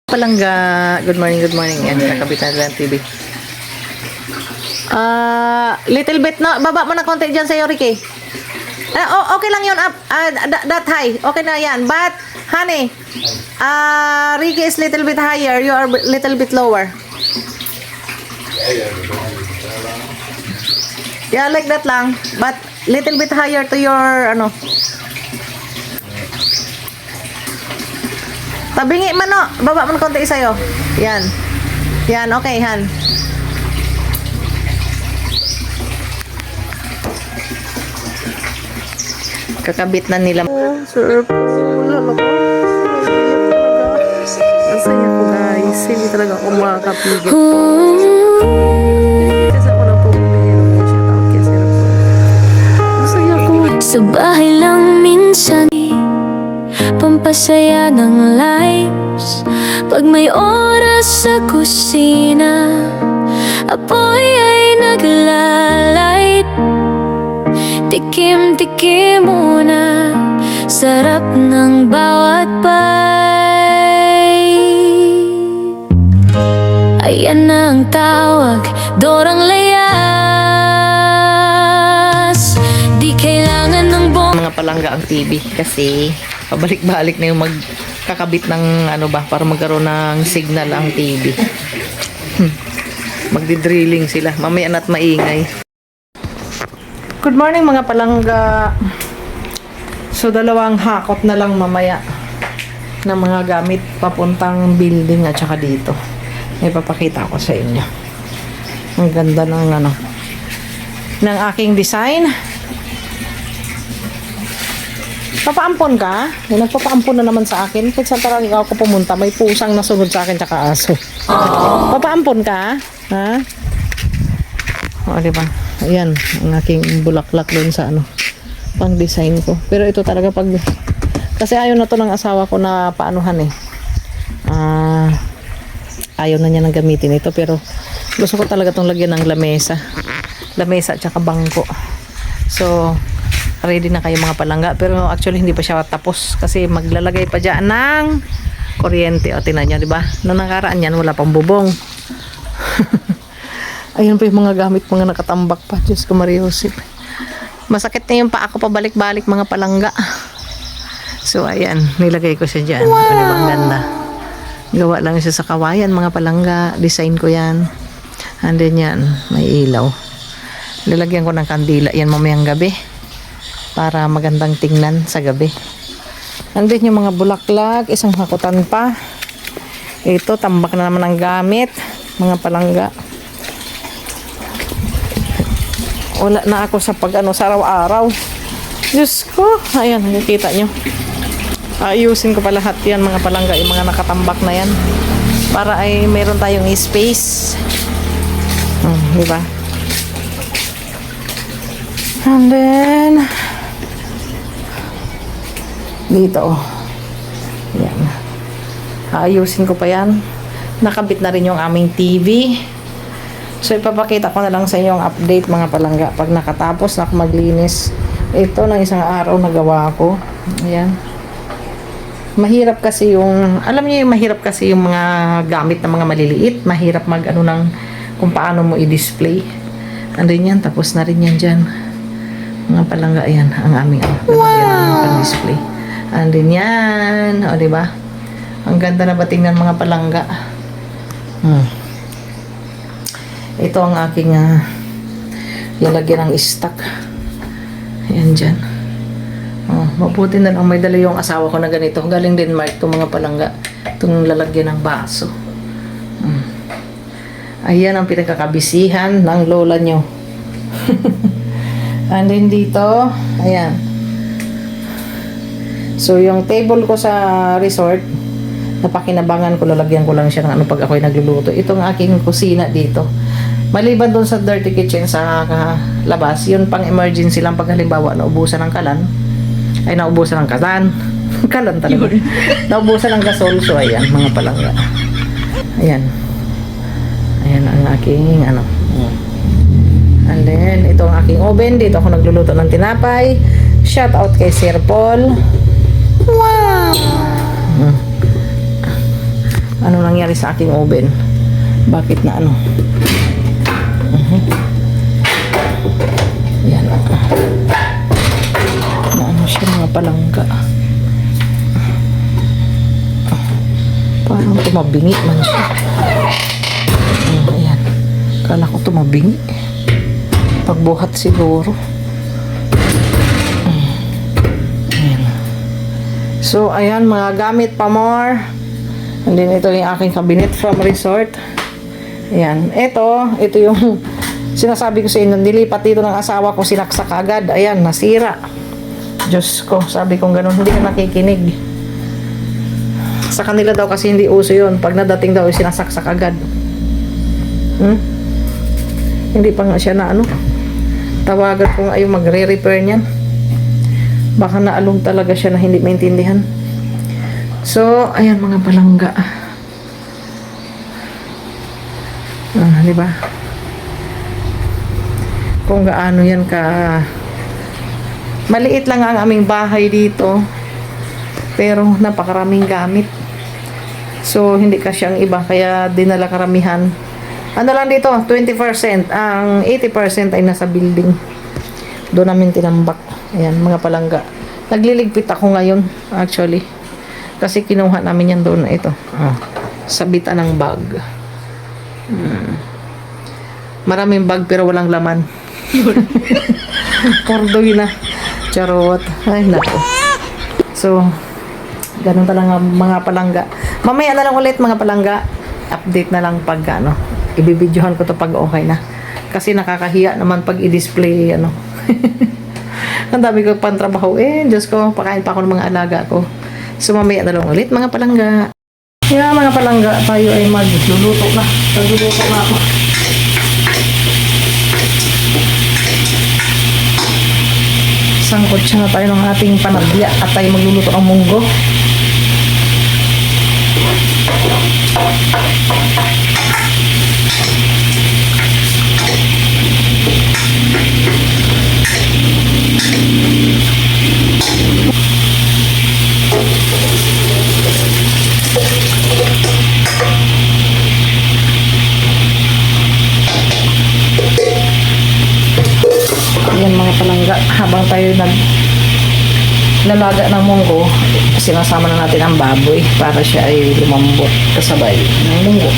Palangga, good morning. Yan, kakabit na lang TV. Little bit, no? Baba mo na konti dyan sa'yo, Ricky. Okay lang yun, up, that high. Okay na yan. But, honey, Ricky is little bit higher. You are little bit lower. Yeah, like that lang. But, little bit higher to your, tabingi man, no? Baba mo na konti sa'yo. Yan. Yan, okay, Han. Kakabit na nila. Sir, lalo ko. Ang saya ko, guys. Hindi talaga ako makakapigil. Kasi ako na po bumili. Shout out kay Sir. Ang saya ko. Sa bahay lang minsan, pampasaya ng lives. Pag may oras sa kusina, apoy ay naglalight. Tikim-tikim muna, sarap ng bawat bite. Ayan na ang tawag, dorang layas. Di kailangan ng Mga palangga ang TV kasi pabalik-balik na yung magkakabit ng para magkaroon ng signal ang TV. Magdi-drilling sila. Mamaya na't maingay. Good morning mga palangga. So dalawang hakot na lang mamaya ng mga gamit papuntang building at saka dito. May papakita ko sa inyo. Ang ganda ng ng aking design. Papaampon ka? Nagpapaampon na naman sa akin. Kahit saan talaga ako pumunta, may pusang nasunod sa akin tsaka aso. Papaampon ka? Ha? O, diba? Ayan, ang aking bulaklak doon sa pang design ko. Pero ito talaga kasi ayaw na to ng asawa ko na paanuhan eh. Ayaw na niya nang gamitin ito. Pero gusto ko talaga tong lagyan ng lamesa. Lamesa at saka bangko. So, ready na kayo mga palangga, pero actually hindi pa siya tapos kasi maglalagay pa dyan ng kuryente. O tinan nyo, diba? Noong nakaraan yan wala pang bubong. Ayun pa yung mga gamit, mga nakatambak pa. Diyos ko Mariosip, masakit na yung paa ko pabalik-balik mga palangga. So ayan, nilagay ko siya dyan. Wow! Ano bang ganda, gawa lang siya sa kawayan mga palangga. Design ko yan. And then yan, may ilaw. Lalagyan ko ng kandila yan mamayang gabi para magandang tingnan sa gabi. Andun yung mga bulaklak, isang hakutan pa. Ito, tambak na naman ang gamit, mga palangga. Wala na ako sa sa araw-araw. Diyos ko, ayan, nakikita nyo. Ayusin ko pa lahat yan, mga palangga, yung mga nakatambak na yan. Para ay meron tayong space. Diba? And then dito, yan. Ayusin ko pa yan. Nakabit na rin yung aming TV. So ipapakita ko na lang sa inyo ang update mga palangga pag nakatapos na ako maglinis. Ito ng isang araw nagawa ko. Ayan. Mahirap kasi yung, alam niyo yung mahirap kasi yung mga gamit na mga maliliit. Mahirap ng kung paano mo i-display. Andun yan, tapos na rin yan dyan. Mga palangga, ayan ang aming pang-display. Andun yan. O, diba? Ang ganda na ba tingnan mga palangga? Ito ang aking lalagyan ng stock. Ayan dyan. Mabuti na lang may dala yung asawa ko na ganito. Galing Denmark itong mga palangga. Itong lalagyan ng baso. Ayan ang pinagkakabisihan ng lola nyo. And then dito, ayan. So yung table ko sa resort, napakinabangan ko, lalagyan ko lang siya ng pag ako'y nagluluto. Itong aking kusina dito. Maliban doon sa dirty kitchen sa labas, yun pang emergency lang pag halimbawa naubusan ng kalan. Ay, naubusan ng kalan. Kalan talaga. Naubusan ng gasol. So ayan, mga palangga. Ayan. Ayan ang aking And then, ito ang aking oven. Dito ako nagluluto ng tinapay. Shout out kay Sir Paul. Wow! ano nangyari sa aking oven. Bakit na ano? Yan. Na ano siya, mga palangga. Parang tumabingi man siya. Ayan. Kala ko tumabingi. Pagbuhat siguro. Ayan. So, ayan, mga gamit pa more. And then, ito yung aking cabinet from resort. Ayan. Ito yung sinasabi ko sa inyo, nilipat dito ng asawa ko, sinaksak agad. Ayan, nasira. Diyos ko, sabi kong ganun, hindi ka nakikinig. Sa kanila daw kasi hindi uso yun. Pag nadating daw, sinasaksak agad. Hindi pa nga siya na ano. Tawagan ko nga yung magre-repair niyan. Baka naalong talaga siya na hindi maintindihan. So, ayan mga palangga. Di ba? Kung gaano yan ka maliit lang ang aming bahay dito. Pero napakaraming gamit. So, hindi kasi ang iba. Kaya dinala karamihan. Ano lang dito? 20%. Ang 80% ay nasa building. Doon namin tinambak. Ayan, mga palangga. Nagliligpit ako ngayon, actually. Kasi kinuha namin yan doon na ito. Sabitan ng bag. Maraming bag pero walang laman. Kordoy na. Charot. Ay, naku. So, ganun talaga mga palangga. Mamaya na lang ulit mga palangga. Update na lang pag ano. Ibibidyohan ko to pag okay na. Kasi nakakahiya naman pag i-display ano. Ang dami ko pang trabaho. Diyos ko, pakain pa ako ng mga alaga ko. So, mamaya na lang ulit mga palangga. Yeah, mga palangga, tayo ay magluluto na. Magluluto na ako. Sangkot siya na tayo ng ating panagya at tayo magluluto ng munggo. Ayan mga palangga, habang tayo nalaga ng munggo, sinasama na natin ang baboy para siya ay lumambot kasabay ng munggo.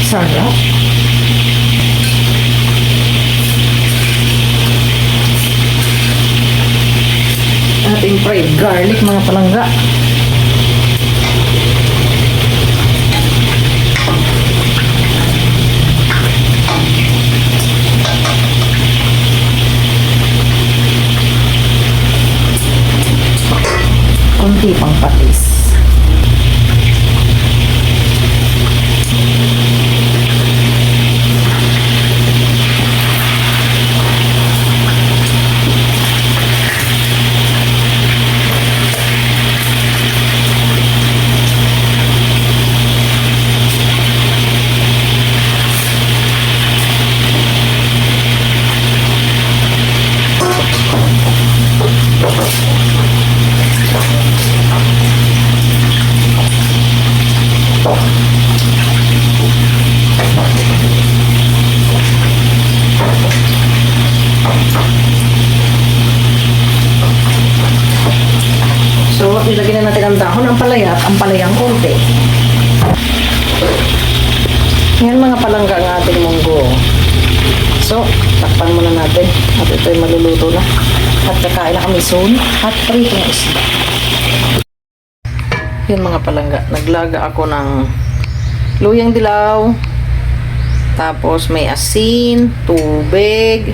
Sarap. Ating fried garlic mga palangga. Kunti pang patis. So, nilagyan na natin ang dahon ng palaya at ang palayang konti. Yan mga palangga ng ating munggo. So, takpan muna natin. At ito'y maluluto na. At kakain na kami soon. At prito ng isda. Yan mga palangga. Naglaga ako ng luyang dilaw. Tapos may asin, tubig.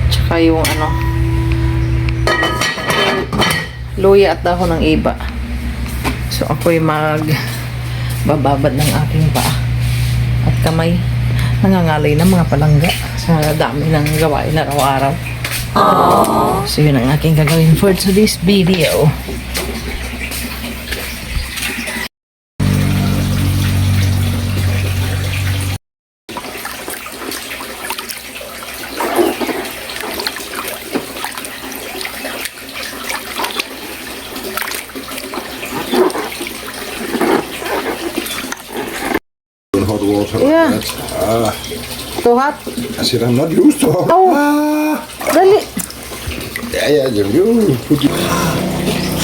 Tsaka yung ano, luya at dahon ng iba. So, ako'y magbababad ng aking paa at kamay. Nangangalay ng mga palangga sa dami ng gawain araw-araw. So, yun ang aking gagawin for today's video. open hot water Yeah. like that. Ah, Too hot? I said I'm not used to hot. Oh. Ah, Dali. yeah, you put it.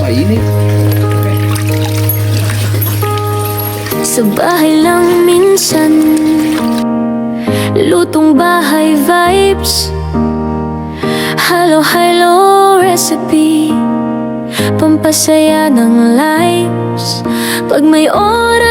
Mainit. Sa bahay lang minsan, lutong bahay vibes, halo-halo recipe, pampasaya ng lives. Pag may oras